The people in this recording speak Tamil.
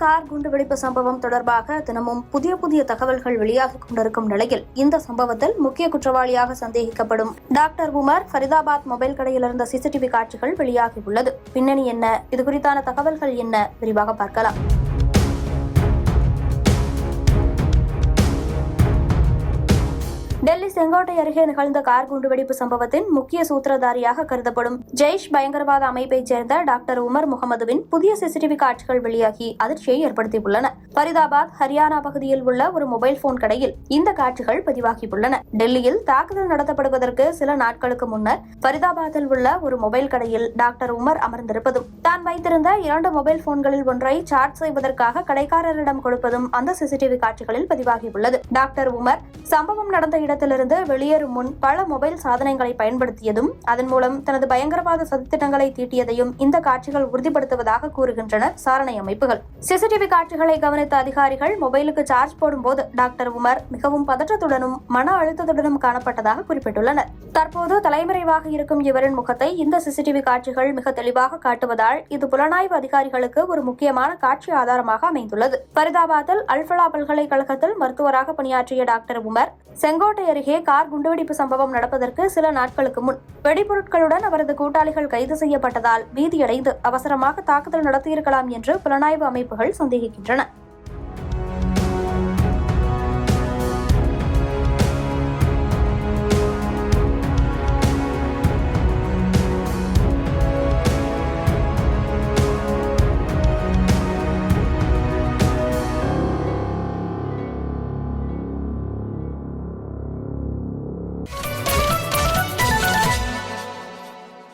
கார் குண்டுவெடிப்பு சம்பவம் தொடர்பாக தினமும் புதிய தகவல்கள் வெளியாகிக் கொண்டிருக்கும் நிலையில் இந்த சம்பவத்தில் முக்கிய குற்றவாளியாக சந்தேகிக்கப்படும் டாக்டர் உமர் ஃபரிதாபாத் மொபைல் கடையில் இருந்த சிசிடிவி காட்சிகள் வெளியாகியுள்ளது. பின்னணி என்ன, இது குறித்தான தகவல்கள் என்ன, விரிவாக பார்க்கலாம். டெல்லி செங்கோட்டை அருகே நிகழ்ந்த கார் குண்டுவெடிப்பு சம்பவத்தின் முக்கிய சூத்திரதாரியாக கருதப்படும் ஜெய்ஷ் பயங்கரவாத அமைப்பைச் சேர்ந்த டாக்டர் உமர் முகமதுவின் புதிய சிசிடிவி காட்சிகள் வெளியாகி அதிர்ச்சியை ஏற்படுத்தியுள்ளன. ஃபரிதாபாத், ஹரியானா பகுதியில் உள்ள ஒரு மொபைல் போன் கடையில் இந்த காட்சிகள் பதிவாகியுள்ளன. டெல்லியில் தாக்குதல் நடத்தப்படுவதற்கு சில நாட்களுக்கு முன்னர் ஃபரிதாபாத்தில் உள்ள ஒரு மொபைல் கடையில் டாக்டர் உமர் அமர்ந்திருப்பதும், தான் வைத்திருந்த 2 மொபைல் போன்களில் ஒன்றை சார்ஜ் செய்வதற்காக கடைக்காரரிடம் கொடுப்பதும் அந்த சிசிடிவி காட்சிகளில் பதிவாகியுள்ளது. டாக்டர் உமர் சம்பவம் நடந்த இடத்திலிருந்து வெளியேறும் முன் பல மொபைல் சாதனங்களை பயன்படுத்தியதும், அதன் மூலம் தனது பயங்கரவாத சதித்திட்டங்களை தீட்டியதையும் இந்த காட்சிகள் உறுதிப்படுத்துவதாக கூறுகின்றன விசாரணை அமைப்புகள். சிசிடிவி காட்சிகளை கவனித்த அதிகாரிகள் மொபைலுக்கு சார்ஜ் போடும்போது டாக்டர் உமர் மிகவும் பதற்றத்துடனும் மன அழுத்தத்துடனும் காணப்பட்டதாக குறிப்பிட்டுள்ளனர். தற்போது தலைமறைவாக இருக்கும் இவரின் முகத்தை இந்த சிசிடிவி காட்சிகள் மிக தெளிவாக காட்டுவதால் இது புலனாய்வு அதிகாரிகளுக்கு ஒரு முக்கியமான காட்சி ஆதாரமாக அமைந்துள்ளது. ஃபரிதாபாத்தில் அல்ஃபலா பல்கலைக்கழகத்தில் மருத்துவராக பணியாற்றிய டாக்டர் உமர் செங்கோட்டை அருகே கார் குண்டுவெடிப்பு சம்பவம் நடப்பதற்கு சில நாட்களுக்கு முன் வெடிபொருட்களுடன் அவரது கூட்டாளிகள் கைது செய்யப்பட்டதால் பீதியடைந்து அவசரமாக தாக்குதல் நடத்தியிருக்கலாம் என்று புலனாய்வு அமைப்புகள் சந்தேகிக்கின்றன.